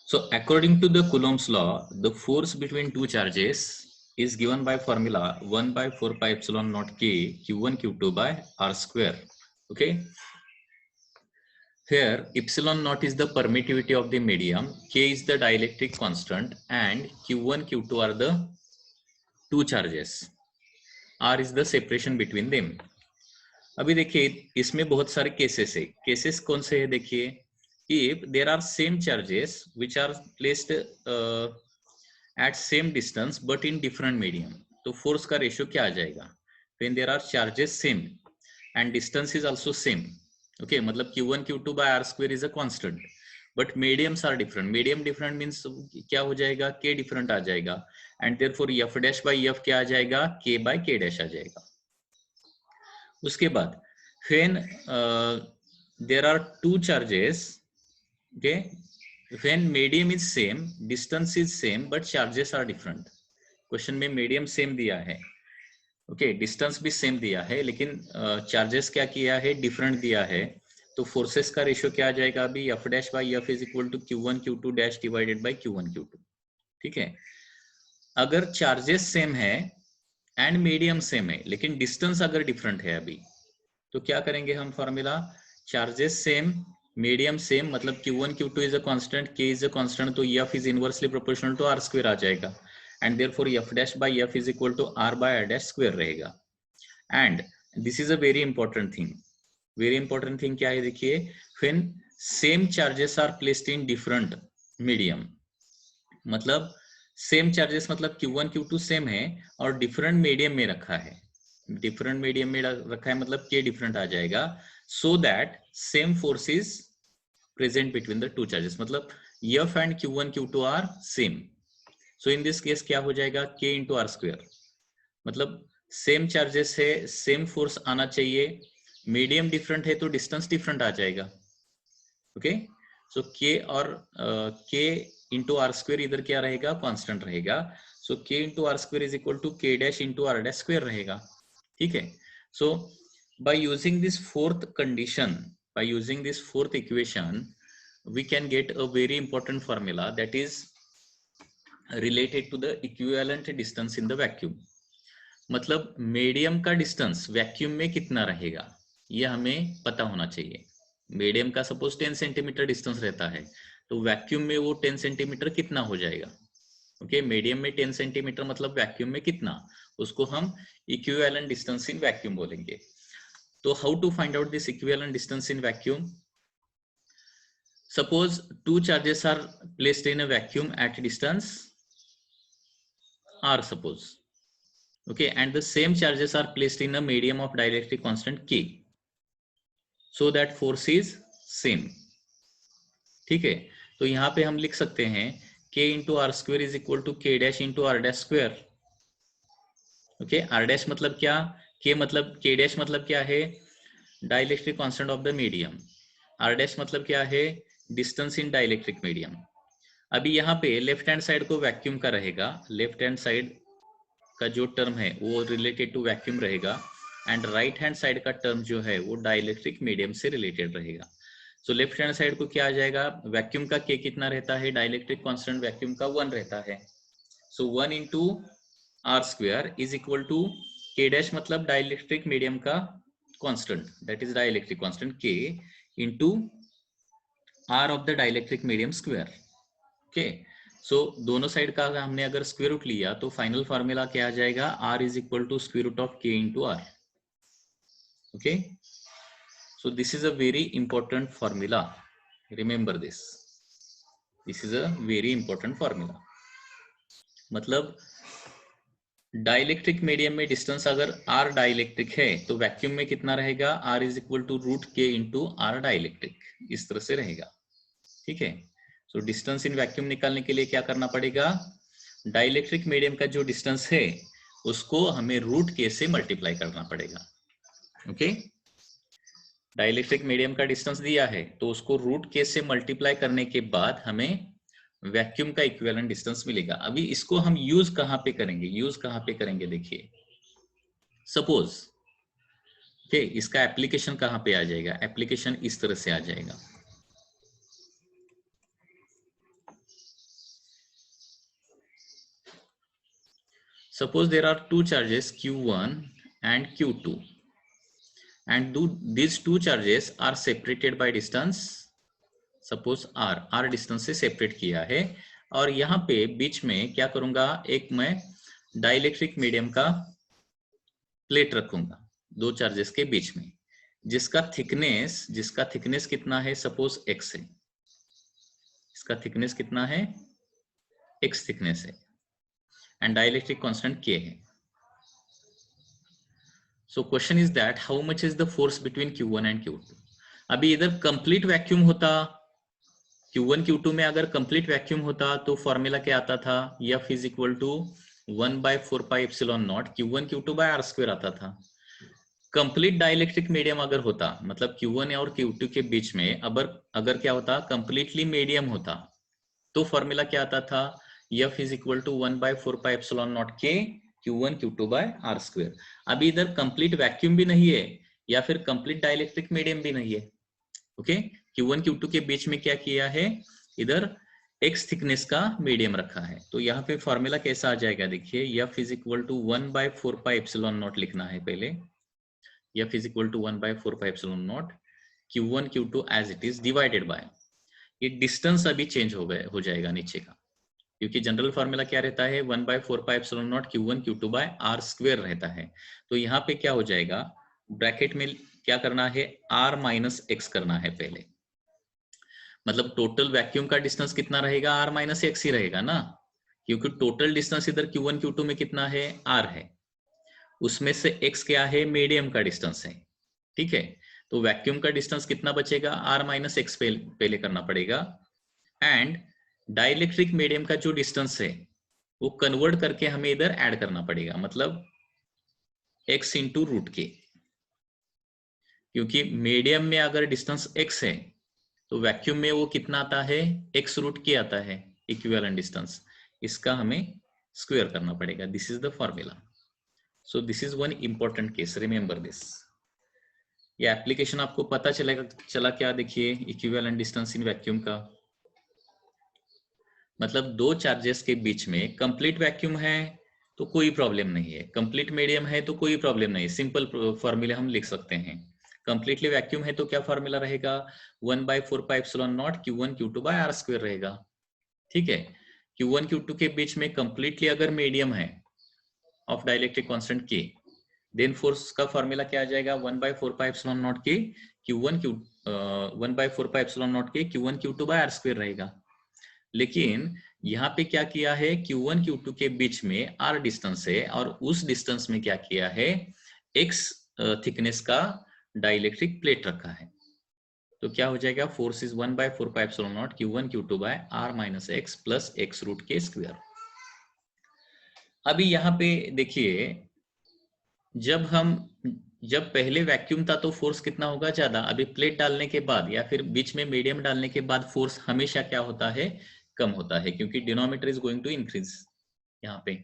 So according to the Coulomb's law, the force between two charges is given by formula 1 by 4 pi epsilon naught k q1 q2 by r square. Okay. Here epsilon naught is the permittivity of the medium, k is the dielectric constant, and q1 q2 are the two charges, r is the separation between them. अभी देखिए इसमें बहुत सारे cases है. Cases कौन से है देखिए. If there are same charges which are placed at same distance but in different medium, तो force का रेशियो क्या आ जाएगा. When there are charges same and distance is also same, okay, मतलब q1 q2 by r square is a constant, but mediums are different. Medium different means क्या हो जाएगा, k different आ जाएगा, and therefore f dash by f क्या आ जाएगा, k by k dash आ जाएगा. उसके बाद when there are two charges, okay, when medium is same, distance is same but charges are different. Question में मीडियम सेम दिया है, ओके, डिस्टेंस भी सेम दिया है, लेकिन चार्जेस क्या किया है, डिफरेंट दिया है. तो फोर्सेस का रेशियो क्या आ जाएगा अभी, f dash by f is equal to q1 q2 dash divided by q1 q2. ठीक है. अगर चार्जेस सेम है एंड मीडियम सेम है लेकिन डिस्टेंस अगर डिफरेंट है अभी, तो क्या करेंगे हम formula, charges same medium same, मतलब q1 q2 is a constant, k is a constant, तो f is inversely proportional to r square आ जाएगा, and therefore f dash by f is equal to r by r dash square रहेगा. And this is a very important thing. Very important thing क्या है देखिए, when same charges are placed in different medium, मतलब same charges मतलब q1 q2 same है और different medium में रखा है, डिफरेंट मीडियम में रखा है मतलब k डिफरेंट आ जाएगा, so that same force is present between the two charges, मतलब f and q1 q2 are same. So in this case क्या हो जाएगा, k इंटू आर स्क्वायर, मतलब सेम चार्जेस है, सेम फोर्स आना चाहिए, मीडियम डिफरेंट है तो डिस्टेंस डिफरेंट आ जाएगा. ओके, सो k और k इंटू आर स्क्वायर इधर क्या रहेगा, कांस्टेंट रहेगा, so k into are square is equal to k dash into r dash square रहेगा. ठीक है. So by using this fourth condition, by using this fourth equation, we can get a very important formula that is related to the equivalent distance in the vacuum. मतलब medium का distance vacuum में कितना रहेगा ये हमें पता होना चाहिए. मीडियम का सपोज 10 सेंटीमीटर डिस्टेंस रहता है, तो वैक्यूम में वो 10 सेंटीमीटर कितना हो जाएगा. ओके, मीडियम में 10 सेंटीमीटर मतलब वैक्यूम में कितना, उसको हम इक्विवेलेंट डिस्टेंस इन वैक्यूम बोलेंगे. तो how to find out this equivalent distance in vacuum. Suppose two charges are placed in a vacuum at distance r, suppose, okay, and the same charges are placed in a medium of dielectric constant k, so that force is same. ठीक है. तो यहाँ पे हम लिख सकते हैं k into are square is equal to k dash into r dash square. Okay, r dash मतलब क्या, k मतलब, k डैश मतलब क्या है, dielectric constant of the medium, r dash मतलब क्या है, डिस्टेंस इन डाइलेक्ट्रिक मीडियम. अभी यहाँ पे लेफ्ट हैंड साइड को वैक्यूम का रहेगा, लेफ्ट हैंड साइड का जो टर्म है वो रिलेटेड टू वैक्यूम रहेगा, एंड राइट हैंड साइड का टर्म जो है वो डाइलेक्ट्रिक मीडियम से रिलेटेड रहेगा. सो लेफ्ट हैंड साइड को क्या आ जाएगा, वैक्यूम का k कितना रहता है, डाइलेक्ट्रिक कांस्टेंट वैक्यूम का 1 रहता है, so 1 into are square is equal to k dash मतलब डाइलेक्ट्रिक मीडियम का constant, that is dielectric constant k into r of the dielectric medium square. Okay, so दोनों साइड का हमने अगर स्क्वायर रूट लिया तो फाइनल फार्मूला क्या आ जाएगा, r is equal to square root of k into r. Okay, so this is a very important formula, remember this, this is a very important formula. मतलब dielectric medium में distance अगर r dielectric है तो vacuum में कितना रहेगा, r is equal to root k into r dielectric, इस तरह से रहेगा. ठीक है. सो डिस्टेंस इन वैक्यूम निकालने के लिए क्या करना पड़ेगा, डाइलेक्ट्रिक मीडियम का जो डिस्टेंस है उसको हमें रूट k से मल्टीप्लाई करना पड़ेगा. ओके, डाइलेक्ट्रिक मीडियम का डिस्टेंस दिया है तो उसको रूट k से मल्टीप्लाई करने के बाद हमें वैक्यूम का इक्विवेलेंट डिस्टेंस मिलेगा. अभी इसको हम यूज कहां पे करेंगे, यूज कहां पे करेंगे देखिए, सपोज ओके, इसका एप्लीकेशन कहां पे आ जाएगा, एप्लीकेशन इस तरह से आ जाएगा. Suppose there are two charges Q1 and Q2 and these two charges are separated by distance. Suppose r distance से सेपरेट किया है और यहाँ पे बीच में क्या करूंगा, एक मैं डाइलेक्ट्रिक मीडियम का प्लेट रखूंगा दो चार्जेस के बीच में, जिसका थिकनेस कितना है, सपोज x है, इसका थिकनेस कितना है, x थिकनेस है एंड डाइलेक्ट्रिक कांस्टेंट k है. So question is that how much is the force between Q1 and Q2. अभी इधर कंप्लीट वैक्यूम होता, Q1 Q2 में अगर कंप्लीट वैक्यूम होता तो फॉर्मूला क्या आता था, F is equal to 1/4πε0 Q1 Q2 by r square आता था. कंप्लीट डाइलेक्ट्रिक मीडियम अगर होता, मतलब Q1 और Q2 के बीच में अगर क्या होता, कंप्लीटली मीडियम होता, तो फॉर्मूला क्या आता था, F is equal to 1/4πε0 K Q1 Q2 by r square. अभी इधर कंप्लीट वैक्यूम भी नहीं है या फिर कंप्लीट डाइलेक्ट्रिक मीडियम भी नहीं है. ओके, Q1 Q2 के बीच में क्या किया है, इधर x थिकनेस का मीडियम रखा है. तो यहाँ पे फॉर्मूला कैसा आ जाएगा, देखिए F इज इक्वल टू 1/4πε0 लिखना है पहले. F is equal to 1/4πε0 Q1 Q2 as it is divided by, ये डिस्टेंस अभी चेंज हो जाएगा नीचे का, क्योंकि जनरल फॉर्मूला क्या रहता है, 1/4πε0 Q1 Q2 by r square रहता है. तो यहाँ पे क्या हो जाएगा, ब्रैकेट में क्या करना है, r माइनस x करना है पहले, मतलब टोटल वैक्यूम का डिस्टेंस कितना रहेगा, r माइनस x ही रहेगा ना, क्योंकि टोटल डिस्टेंस इधर Q1 Q2 में कितना है, r है, उसमें से x क्या है, मीडियम का डिस्टेंस है. ठीक है, तो वैक्यूम का डिस्टेंस कितना बचेगा, r माइनस एक्स पहले करना पड़ेगा. एंड डाइलेक्ट्रिक मीडियम का जो डिस्टेंस है वो कन्वर्ट करके हमें इधर ऐड करना पड़ेगा, मतलब x इंटू रूट के, क्योंकि मीडियम में अगर डिस्टेंस x है तो वैक्यूम में वो कितना आता है, x रूट के आता है, इक्विवेलेंट डिस्टेंस, इसका हमें स्क्वायर करना पड़ेगा. This is the formula. So this is one important case, remember this. ये एप्लीकेशन आपको पता चला क्या, देखिए इक्विवेलेंट डिस्टेंस इन वैक्यूम का, मतलब दो चार्जेस के बीच में कंप्लीट वैक्यूम है तो कोई प्रॉब्लम नहीं है, कंप्लीट मीडियम है तो कोई प्रॉब्लम नहीं, सिंपल फॉर्मूला हम लिख सकते हैं. कंप्लीटली वैक्यूम है तो क्या फॉर्मूला रहेगा, 1/4πε0 Q1 Q2 by r square रहेगा. ठीक है, Q1 Q2 के बीच में कंप्लीटली अगर मीडियम है of dielectric constant K, then force का फॉर्मूला क्या आ जाएगा, 1/4πε0 K Q1 Q1 Q2 by r square रहेगा. लेकिन यहाँ पे क्या किया है, Q1 Q2 के बीच में r डिस्टेंस है और उस डिस्टेंस में क्या किया है, x थिकनेस का डाइलेक्ट्रिक प्लेट रखा है. तो क्या हो जाएगा, force is 1/4πε0 Q1 Q2 by r minus X plus X root के स्क्वायर. अभी यहाँ पे देखिए, जब पहले वैक्यूम था तो फोर्स कितना होगा, ज्यादा. अभी प्लेट डालने के बाद या फिर बीच में मीडियम डालने के बाद फोर्स हमेशा क्या होता है, कम होता है, क्योंकि denominator is going to increase यहाँ पे.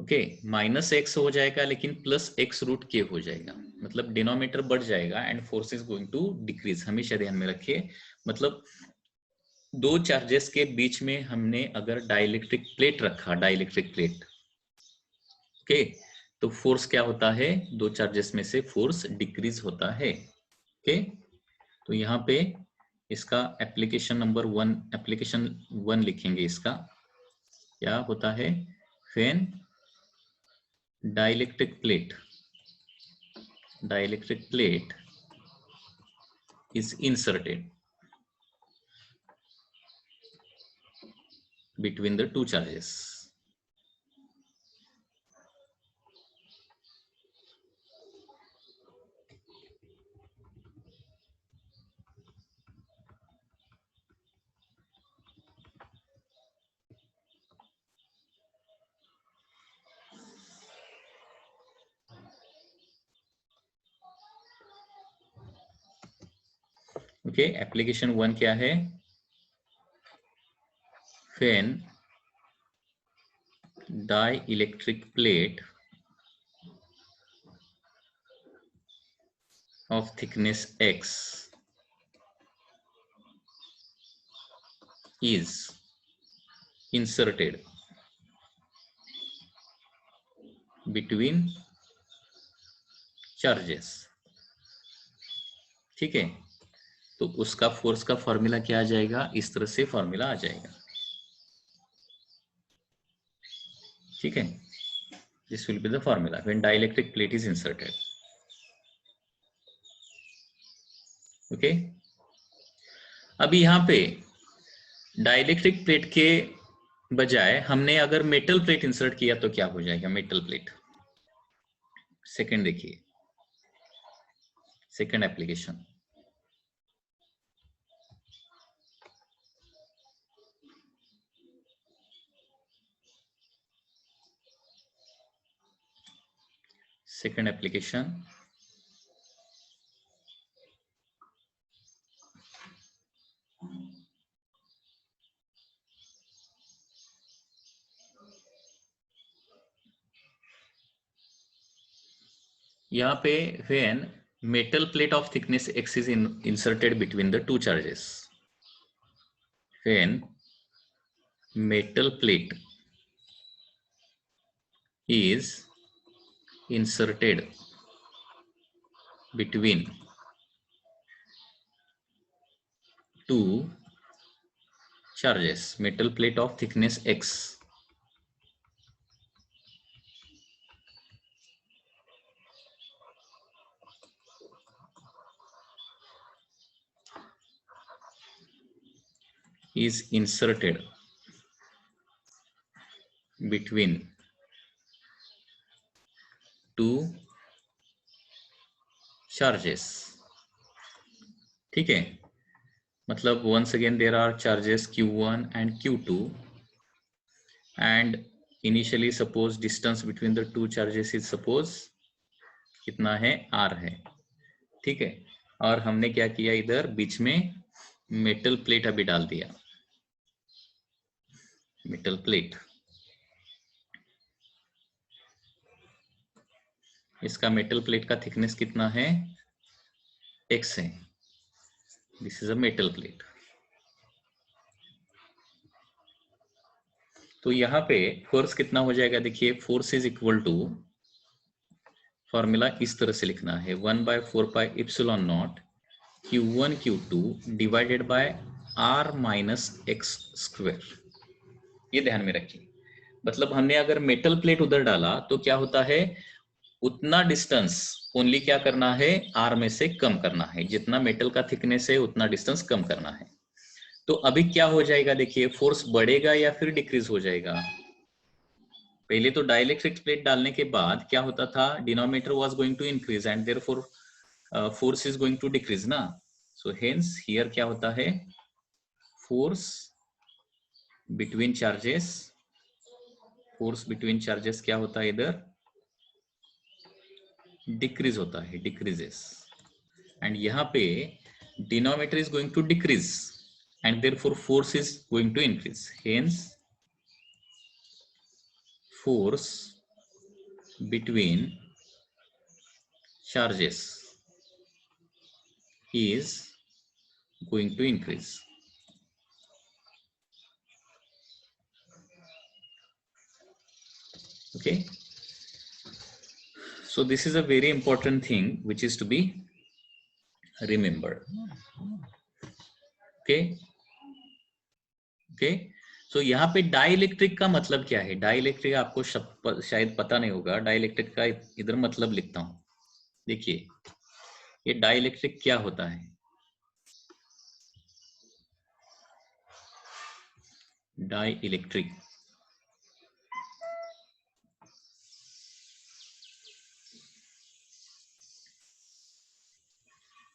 ओके, माइनस एक्स हो जाएगा लेकिन प्लस एक्स रूट के हो जाएगा, मतलब डिनोमिनेटर बढ़ जाएगा and force is going to decrease. हमेशा ध्यान में रखिए, मतलब दो चार्जेस के बीच में हमने अगर डाइलेक्ट्रिक प्लेट रखा, डाइलेक्ट्रिक प्लेट, ओके, तो फोर्स क्या होता है, दो चार्जेस में से फोर्स डिक्रीज होता है. ओके, तो यहाँ पे इसका एप्लीकेशन नंबर 1, एप्लीकेशन 1 लिखेंगे. इसका क्या होता है, when dielectric plate is inserted between the two charges. Okay, application 1 क्या है, when dielectric plate of thickness x is inserted between charges. ठीक है, तो उसका फोर्स का फॉर्मूला क्या आ जाएगा, इस तरह से फॉर्मूला आ जाएगा। ठीक है, this will be the formula when dielectric plate is inserted. Okay, अभी यहां पे डाइलेक्ट्रिक प्लेट के बजाय हमने अगर मेटल प्लेट इंसर्ट किया तो क्या हो जाएगा, मेटल प्लेट। सेकंड देखिए, सेकंड एप्लीकेशन। सेकंड एप्लीकेशन, यहाँ पे when metal plate of thickness x is inserted between the two charges, when metal plate is inserted between two charges, metal plate of thickness x is inserted between two charges। ठीक है, मतलब once again there are charges q1 and q2 and initially suppose distance between the two charges is suppose कितना है, r है। ठीक है, और हमने क्या किया, इधर बीच में मेटल प्लेट अभी डाल दिया, मेटल प्लेट। इसका मेटल प्लेट का थिकनेस कितना है, x है। This is a metal plate. तो यहाँ पे फोर्स कितना हो जाएगा, देखिए force is equal to, formula इस तरह से लिखना है 1/4πε0 q1 q2 divided by r minus x square. ये ध्यान में रखिए, मतलब हमने अगर मेटल प्लेट उधर डाला तो क्या होता है, उतना डिस्टेंस ओनली क्या करना है, r में से कम करना है, जितना मेटल का थिकनेस है उतना डिस्टेंस कम करना है। तो अभी क्या हो जाएगा, देखिए फोर्स बढ़ेगा या फिर डिक्रीज हो जाएगा। पहले तो डाइलेक्ट्रिक प्लेट डालने के बाद क्या होता था, denominator was going to increase and therefore force is going to decrease ना। सो हेंस हियर क्या होता है, force between charges, force between charges क्या होता है, इधर डिक्रीज होता है, डिक्रीजेस। एंड यहाँ पे denominator is going to decrease and therefore force is going to increase, hence force between charges is going to increase। Okay, so this is a very important thing which is to be remembered। okay, okay, so यहाँ पे dielectric का मतलब क्या है, dielectric आपको शायद पता नहीं होगा, डाइलेक्ट्रिक का इधर मतलब लिखता हूं। देखिए ये डाइलेक्ट्रिक क्या होता है, डाइलेक्ट्रिक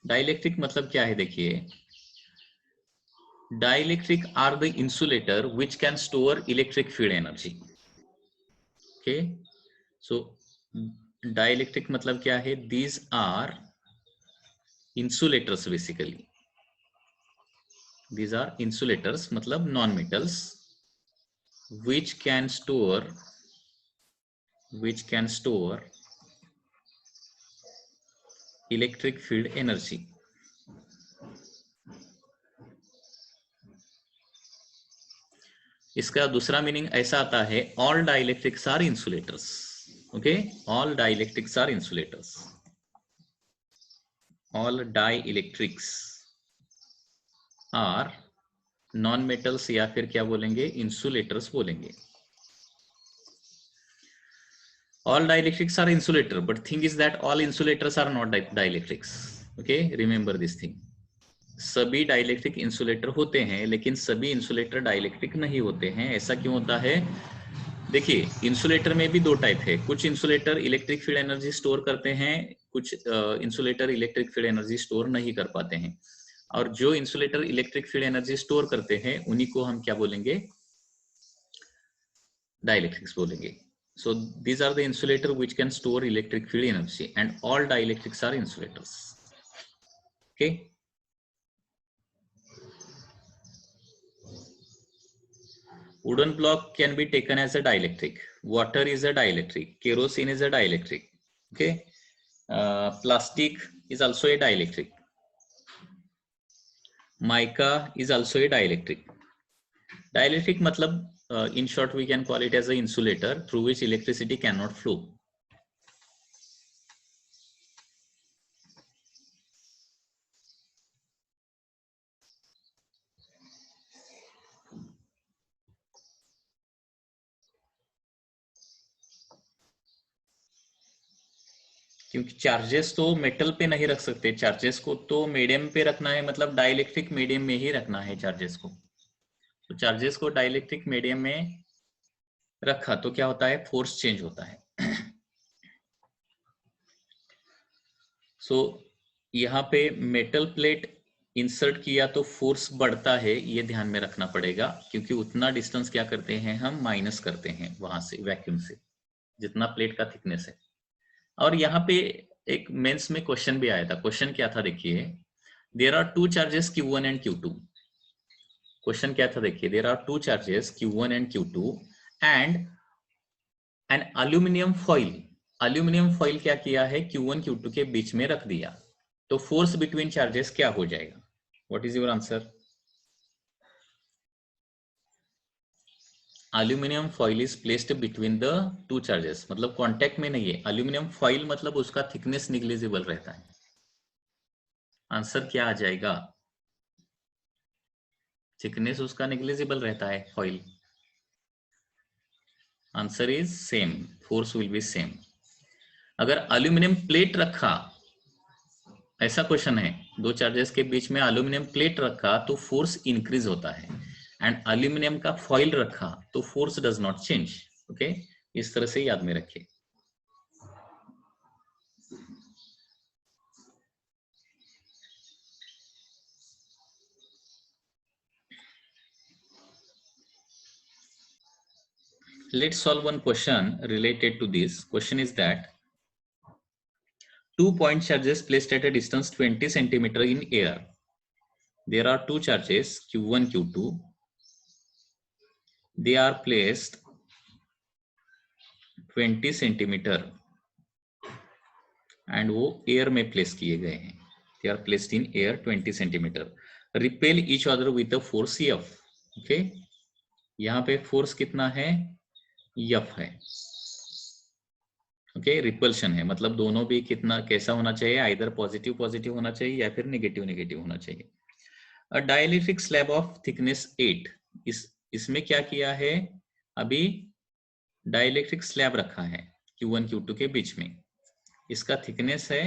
डाइलेक्ट्रिक मतलब क्या है, देखिए dielectric are the insulator which can store electric field energy। okay, so dielectric मतलब क्या है, these are insulators basically, these are insulators मतलब non metals which can store electric field energy। इसका दूसरा मीनिंग ऐसा आता है, all dielectrics are insulators। Okay, all dielectrics are insulators. All dielectrics are non metals या फिर क्या बोलेंगे, इंसुलेटर्स बोलेंगे. All dielectrics are insulator, but thing is that all insulators are not dielectrics. Okay, remember this thing. सभी dielectric insulator होते हैं, लेकिन सभी इंसुलेटर डाइलेक्ट्रिक नहीं होते हैं. ऐसा क्यों होता है? देखिए, इंसुलेटर में भी दो टाइप है. कुछ insulator electric field energy store करते हैं, कुछ insulator electric field energy store नहीं कर पाते हैं. और जो insulator electric field energy store करते हैं उन्हीं को हम क्या बोलेंगे, डाइलेक्ट्रिक्स बोलेंगे. So these are the insulator which can store electric field energy, and all dielectrics are insulators. Okay. Wooden block can be taken as a dielectric. Water is a dielectric. Kerosene is a dielectric. Okay. Plastic is also a dielectric. Mica is also a dielectric. Dielectric matlab, in short, we can call it as an insulator through which electricity cannot flow. क्योंकि charges तो metal पे नहीं रख सकते, charges को तो medium पे रखना है, मतलब डाइलेक्ट्रिक मीडियम में ही रखना है चार्जेस को. तो चार्जेस को डाइलेक्ट्रिक मीडियम में रखा तो क्या होता है, फोर्स चेंज होता है. सो यहाँ पे मेटल प्लेट इंसर्ट किया तो फोर्स बढ़ता है, ये ध्यान में रखना पड़ेगा, क्योंकि उतना डिस्टेंस क्या करते हैं हम, माइनस करते हैं वहां से, वैक्यूम से, जितना प्लेट का थिकनेस है. और यहाँ पे एक मेंस में क्वेश्चन भी आया था. क्वेश्चन क्या था देखिए, there are two charges Q1 and Q2. Question क्या था देखिए, there are two charges Q1 and Q2 and an aluminium foil. Aluminium foil क्या किया है, Q1 Q2 के बीच में रख दिया, तो फोर्स बिटवीन चार्जेस क्या हो जाएगा? What is your answer? Aluminium foil is placed between the two charges, मतलब कांटेक्ट में नहीं है. अल्यूमिनियम फॉइल मतलब उसका थिकनेस निग्लिजिबल रहता है. आंसर क्या आ जाएगा? थिकनेस उसका निग्लिजिबल रहता है foil. Answer is same, force will be same. अगर अल्यूमिनियम प्लेट रखा, ऐसा क्वेश्चन है, दो चार्जेस के बीच में अल्यूमिनियम प्लेट रखा तो फोर्स इंक्रीज होता है, एंड अल्यूमिनियम का फॉइल रखा तो force does not change. Okay, इस तरह से याद में रखिए. Let's solve one question related to this. Question is that 2 point charges placed at a distance 20 centimeter in air. There are two charges Q1, Q2. They are placed 20 centimeter and वो air में place किए गए हैं. They are placed in air 20 centimeter. Repel each other with a force F. Okay, यहाँ पे force कितना है, F है. ओके, रिपल्शन है, मतलब दोनों भी कितना, कैसा होना चाहिए, आइदर पॉजिटिव पॉजिटिव होना चाहिए या फिर नेगेटिव नेगेटिव होना चाहिए. अ डाइलेक्ट्रिक स्लैब ऑफ थिकनेस 8. इसमें क्या किया है, अभी डाइलेक्ट्रिक स्लैब रखा है Q1 Q2 के बीच में. इसका थिकनेस है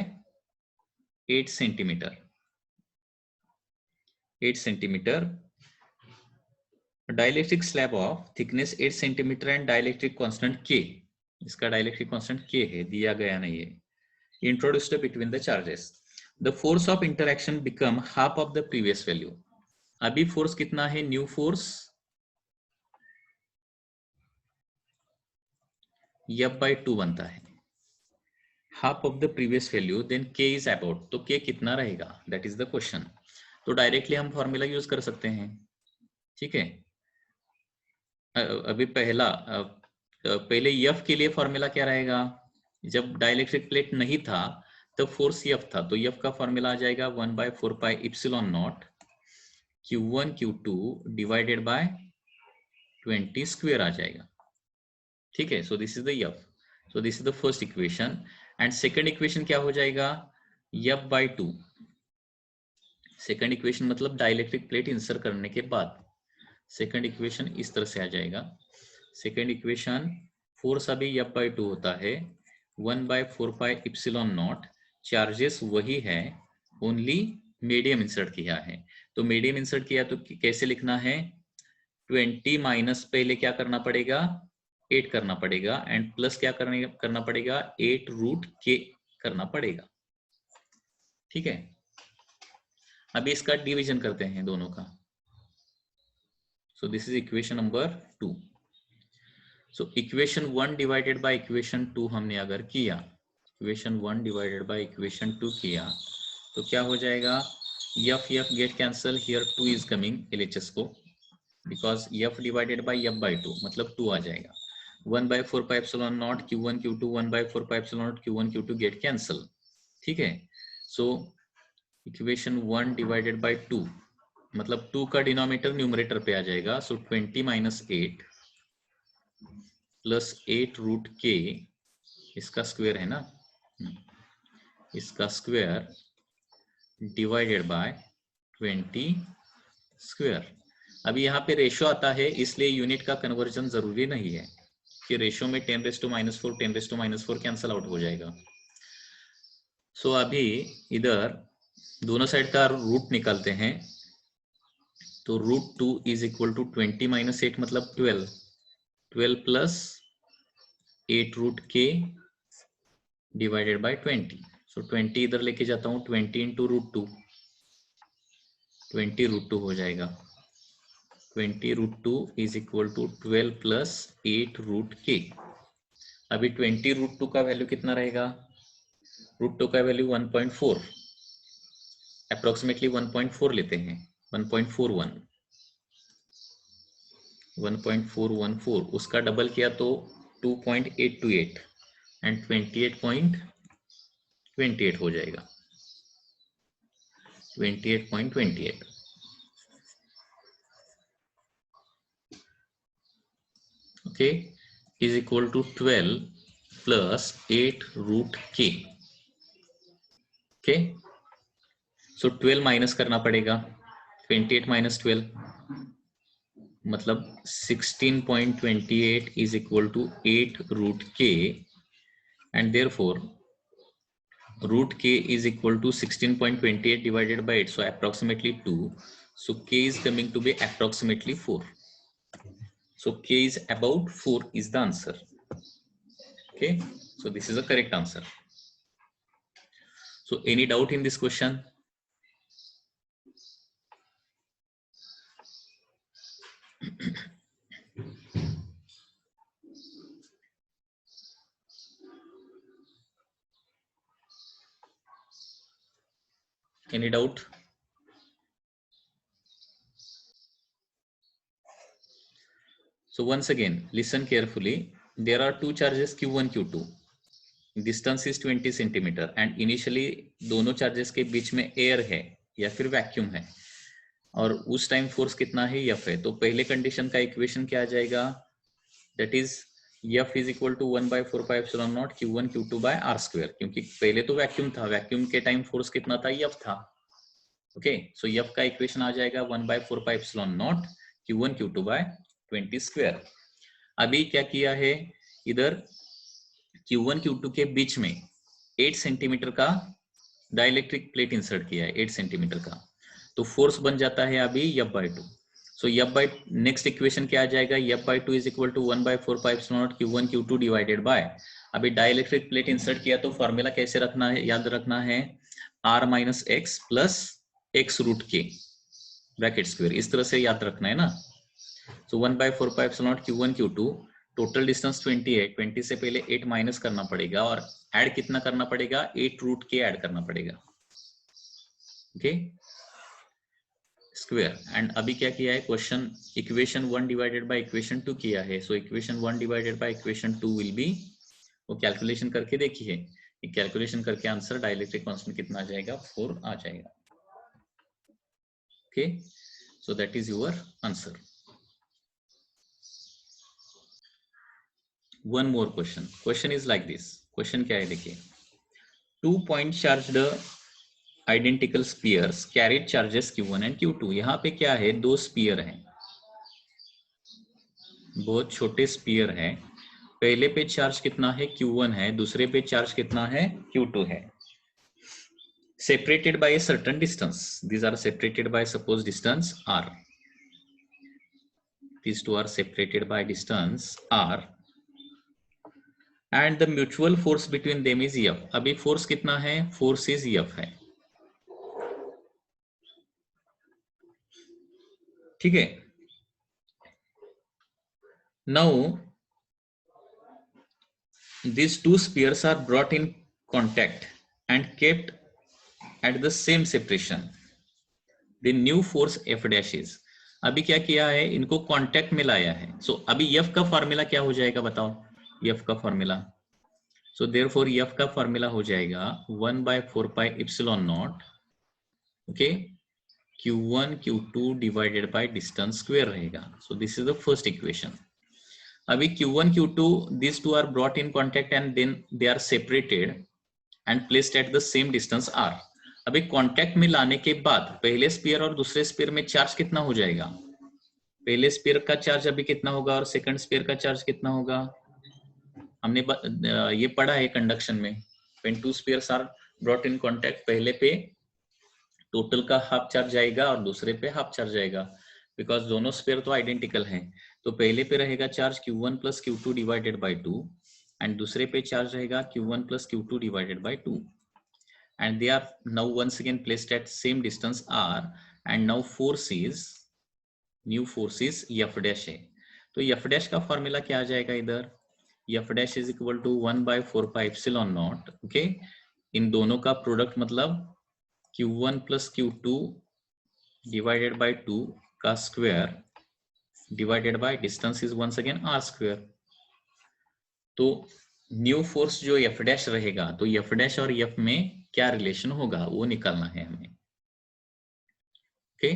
8 centimetre. 8 centimetre. Dielectric slab of thickness 8 centimetre and dielectric constant K. इसका डाइलेक्ट्रिक कांस्टेंट K है, दिया गया नहीं है. Introduced between the charges. The force of interaction become half of the previous value. अभी फोर्स कितना है, न्यू फोर्स F/2 बनता है, half of the previous value, then K is about, तो K कितना रहेगा, दैट इज द क्वेश्चन. तो directly हम फॉर्मूला यूज कर सकते हैं. ठीक है, अभी पहले F के लिए फॉर्मूला क्या रहेगा, जब डाइलेक्ट्रिक प्लेट नहीं था तब फोर्स F था, तो F का फॉर्मूला आ जाएगा 1/4 pi epsilon naught Q1 Q2 divided by 20 square आ जाएगा. ठीक है, so this is the F. So this is the first equation and second equation क्या हो जाएगा, F/2। सेकंड इक्वेशन मतलब डाइलेक्ट्रिक प्लेट इंसर्ट करने के बाद सेकंड इक्वेशन इस तरह से आ जाएगा। सेकंड इक्वेशन फोर्स अभी F/2 होता है 1/4πε0। चार्जेस वही है, ओनली मीडियम इंसर्ट किया है। तो मीडियम इंसर्ट किया तो कैसे लिखना है, 20 माइनस पहले क्या करना पड़ेगा, 8 करना पड़ेगा एंड प्लस क्या करना पड़ेगा, 8√k करना पड़ेगा। ठीक है, अभी इसका डिवीजन करते हैं दोनों का। सो this is equation number 2। So equation 1 divided by equation 2 हमने अगर किया, इक्वेशन 1 डिवाइडेड बाय इक्वेशन 2 किया तो क्या हो जाएगा, F get cancel, here 2 is coming LHS को, because F divided bye F/2 मतलब 2 आ जाएगा। 1/4πε0 Q1 Q2 1/4πε0 Q1 Q2 get cancel. ठीक है, सो इक्वेशन 1 डिवाइडेड बाय 2 मतलब 2 का डिनोमिनेटर न्यूमरेटर पे आ जाएगा। सो 20 माइनस 8 प्लस 8√k, इसका स्क्वायर है ना, इसका स्क्वायर डिवाइडेड बाय 20 स्क्वायर। अभी यहाँ पे रेशो आता है इसलिए यूनिट का कन्वर्जन जरूरी नहीं है कि रेशो में 10⁻⁴ 10⁻⁴ कैंसल आउट हो जाएगा। सो अभी इधर दोनों साइड का रूट निकालते हैं तो √2 इज इक्वल टू 20 माइनस 8 मतलब 12 प्लस 8√k डिवाइडेड बाय 20। सो 20 इधर लेके जाता हूँ, 20 इंटू √2, 20√2 हो जाएगा। 20√2 इज इक्वल टू 12 प्लस 8√k। अभी 20√2 का वैल्यू कितना रहेगा, √2 का वैल्यू 1.4, अप्रोक्सीमेटली 1.4 लेते हैं, 1.41, 1.414, उसका डबल किया तो 2.828 एंड 28.28 हो जाएगा, 28.28। ओके, इज इक्वल टू 12 प्लस 8√k। ओके, सो 12 माइनस करना पड़ेगा, 28 माइनस 12 मतलब 16.28 is equal to 8√k and therefore √k is equal to 16.28 divided by 8, so approximately 2. So k is coming to be approximately 4. So k is about 4 is the answer. Okay, so this is a correct answer. So any doubt in this question? Any doubt? So once again, listen carefully. There are two charges Q1, Q2. Distance is 20 centimeter and initially दोनों charges के बीच में air है या फिर vacuum है और उस time force कितना है, F है। तो पहले कंडीशन का इक्वेशन क्या आ जाएगा, that is F is equal to 1/4πε0 Q1 Q2 by R square, क्योंकि पहले तो वैक्यूम था, वैक्यूम के टाइम फोर्स कितना था, F था। ओके, सो F का इक्वेशन आ जाएगा 1/4πε0 Q1 Q2 बाय 20 स्क्वायर। अभी क्या किया है, इधर Q1 Q2 के बीच में 8 सेंटीमीटर का डाइलेक्ट्रिक प्लेट इंसर्ट किया है, 8 सेंटीमीटर का, तो फोर्स बन जाता है अभी F/2। सो नेक्स्ट इक्वेशन क्या आ जाएगा, F/2 is equal to 1/4πε0 Q1 Q2 divided by, अभी डाइलेक्ट्रिक प्लेट इंसर्ट किया तो फॉर्मूला कैसे रखना है, याद रखना है R minus X plus x√k bracket square, इस तरह से याद रखना है ना। सो 1/4πε0 Q1 Q2, टोटल डिस्टेंस 20 है, 20 से पहले 8 माइनस करना पड़ेगा और ऐड कितना करना पड़ेगा, 8√k ऐड करना पड़ेगा। Okay, square. एंड अभी क्या किया है, question equation 1 divided by equation 2 किया है। So equation 1 divided by equation 2 will be, वो कैलकुलेशन करके देखिए, कैलकुलेशन करके आंसर डाइलेक्ट्रिक कांस्टेंट कितना आ जाएगा, 4 आ जाएगा। Okay, so that is your answer. One more question. Question is like this. Question क्या है देखिए. 2 point charged identical spheres carried charges q1 and q2. यहाँ पे क्या है, दो स्पीयर हैं, बहुत छोटे स्पीयर हैं. पहले पे चार्ज कितना है, q1 है, दूसरे पे चार्ज कितना है, q2 है. Separated by a certain distance. These are separated by suppose distance r. These two are separated by distance r. And the mutual force between them is F. अभी force कितना है, force is F है. ठीक है. Now these two spheres are brought in contact and kept at the same separation. The new force F dash is. अभी क्या किया है, इनको कांटेक्ट में लाया है. सो अभी F का फॉर्मूला क्या हो जाएगा बताओ, F का फॉर्मूला. सो देयरफॉर F का फॉर्मूला हो जाएगा 1/4 pi epsilon naught, okay, q1 q2 divided by distance square रहेगा. So this is the first equation. अभी q1 q2 these two are brought in contact and then they are separated and placed at the same distance r. अभी contact में लाने के बाद पहले sphere और दूसरे स्फीयर में चार्ज कितना हो जाएगा, पहले स्फीयर का चार्ज अभी कितना होगा और सेकंड स्फीयर का चार्ज कितना होगा. हमने ये पढ़ा है कंडक्शन में. When two spheres are brought in contact, पहले पे टोटल का हाफ चार्ज जाएगा और दूसरे पे हाफ चार्ज जाएगा, बिकॉज दोनों स्फीयर तो आइडेंटिकल हैं. तो पहले पे रहेगा charge q1 plus q2 divided by 2 and दूसरे पे चार्ज रहेगा q1 plus q2 divided by 2. And they are now once again placed at same distance r, and now new force is f dash है. तो f dash का formula क्या आ जाएगा इधर, f dash is equal to 1/4 pi epsilon naught, okay. इन दोनों का product मतलब q1 plus q2 divided by 2 का square divided by distance is once again r square. तो न्यू फोर्स जो f डैश रहेगा, तो f डैश और f में क्या रिलेशन होगा वो निकालना है हमें. ओके,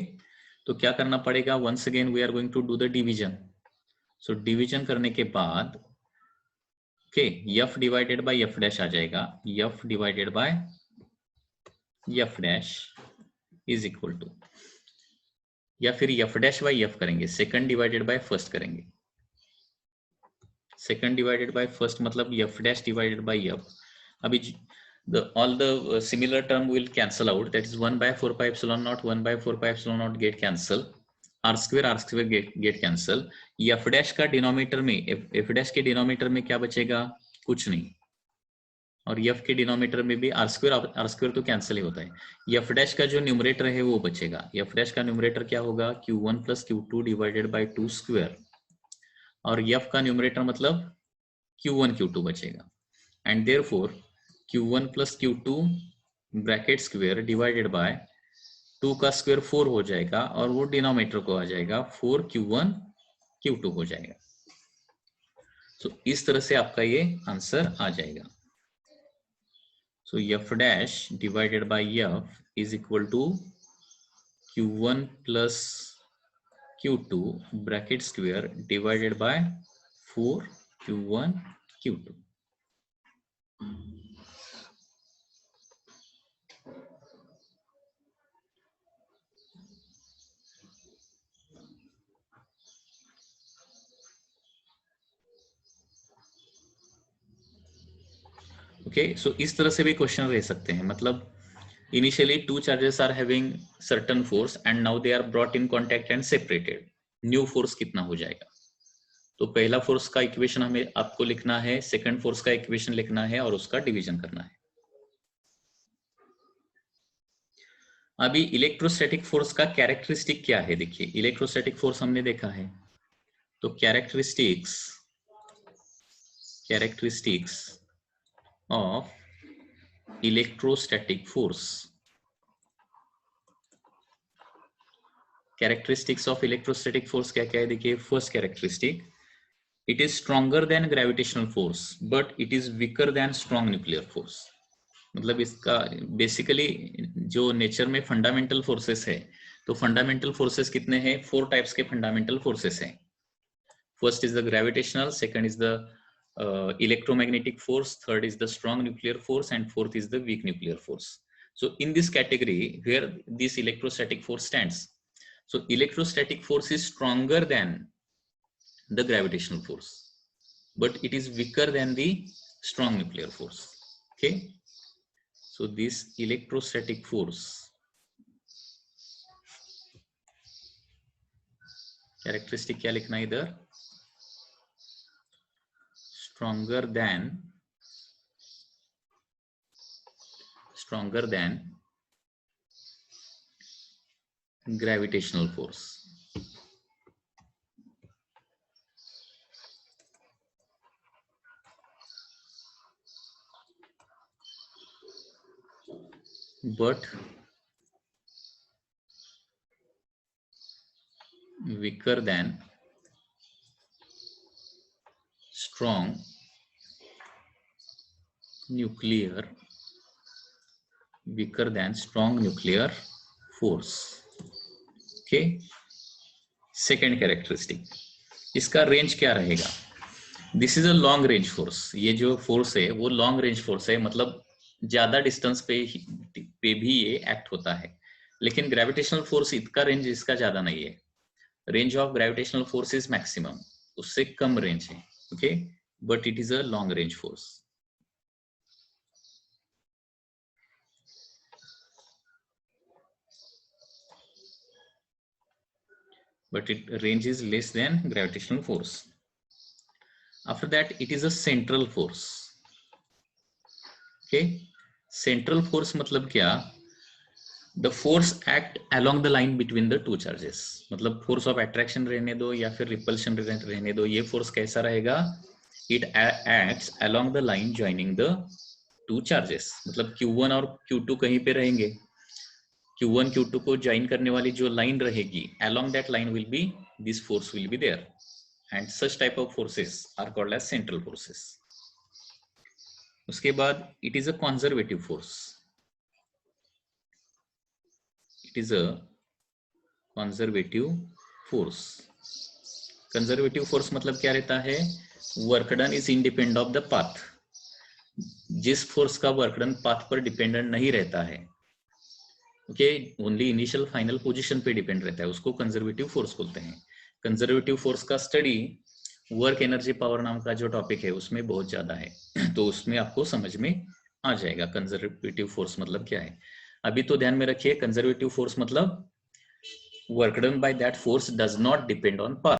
तो क्या करना पड़ेगा, once again we are going to do the division. So division करने के बाद okay, f divided by f dash आ जाएगा, f divided by f dash is equal to, या फिर f डैश बाय f करेंगे, सेकंड डिवाइडेड बाय फर्स्ट करेंगे. Second divided by first मतलब f dash divided by f. अभी all the similar term will cancel out, that is 1/4 pi epsilon naught, 1/4 pi epsilon naught get cancel, r square get cancel. f dash का denominator में, f dash के denominator में क्या बचेगा, कुछ नहीं, और f के डिनोमिनेटर में भी r square तो कैंसिल ही होता है. f dash का जो न्यूमरेटर है वो बचेगा. f dash का न्यूमरेटर क्या होगा, q1 plus q2 divided by 2 square, और f का न्यूमरेटर मतलब q1 q2 बचेगा. And therefore q1 plus q2 bracket square divided by 2 का स्क्वायर 4 हो जाएगा, और वो डिनोमिनेटर को आ जाएगा 4q1 q2 हो जाएगा. तो इस तरह से आपका ये आंसर आ जाएगा. So f dash divided by f is equal to q1 plus q2 bracket square divided by 4q1 q2. Okay, so इस तरह से भी क्वेश्चन रह सकते हैं. मतलब initially two charges are having certain force and now they are brought in contact and separated. New force कितना हो जाएगा, तो पहला फोर्स का इक्वेशन हमें आपको लिखना है, सेकंड फोर्स का इक्वेशन लिखना है और उसका डिवीजन करना है. अभी इलेक्ट्रोस्टैटिक फोर्स का कैरेक्टरिस्टिक क्या है, देखिए इलेक्ट्रोस्टैटिक फोर्स हमने देखा है, तो characteristics of electrostatic force, characteristics of electrostatic force क्या क्या है, देखिए first characteristic, it is stronger than gravitational force but it is weaker then strong nuclear force. मतलब इसका बेसिकली जो नेचर में फंडामेंटल फोर्सेस है, तो फंडामेंटल फोर्सेस कितने हैं, 4 टाइप्स के फंडामेंटल फोर्सेस हैं. First is the gravitational, second is the electromagnetic force, third is the strong nuclear force, and fourth is the weak nuclear force. So in this category where this electrostatic force stands, so electrostatic force is stronger than the gravitational force, but it is weaker than the strong nuclear force. Okay, so this electrostatic force, characteristic क्या लिखना है इधर, stronger than gravitational force. But weaker than strong nuclear force. Okay, second characteristic, इसका range क्या रहेगा? This is a long range force, ये जो force है वो लॉन्ग रेंज फोर्स है, मतलब ज्यादा डिस्टेंस पे भी ये एक्ट होता है, लेकिन ग्रेविटेशनल फोर्स इसका रेंज इसका ज्यादा नहीं है. Range of gravitational force is maximum, उससे कम रेंज है. Okay, but it is a long range force. But its range is less than gravitational force. After that, it is a central force. Okay, central force मतलब क्या? The force act along the line between the two charges. मतलब force of attraction रहने दो या फिर repulsion रहने दो, ये force कैसा रहेगा? It acts along the line joining the two charges. मतलब Q1 और Q2 कहीं पे रहेंगे, Q1 Q2 को ज्वाइन करने वाली जो लाइन रहेगी, along that line will be this force will be there, and such type of forces are called as central forces. उसके बाद it is a conservative force. It is a conservative force. Conservative force मतलब क्या रहता है? Work done is independent of the path. जिस force का work done path पर dependent नहीं रहता है, okay, only initial final position पे डिपेंड रहता है, उसको कंजर्वेटिव फोर्स बोलते हैं. कंजर्वेटिव फोर्स का स्टडी वर्क एनर्जी पावर नाम का जो टॉपिक है उसमें बहुत ज्यादा है, तो उसमें आपको समझ में आ जाएगा कंजर्वेटिव फोर्स मतलब क्या है. अभी तो ध्यान में रखिए, कंजर्वेटिव फोर्स मतलब work done by that force does not depend on path.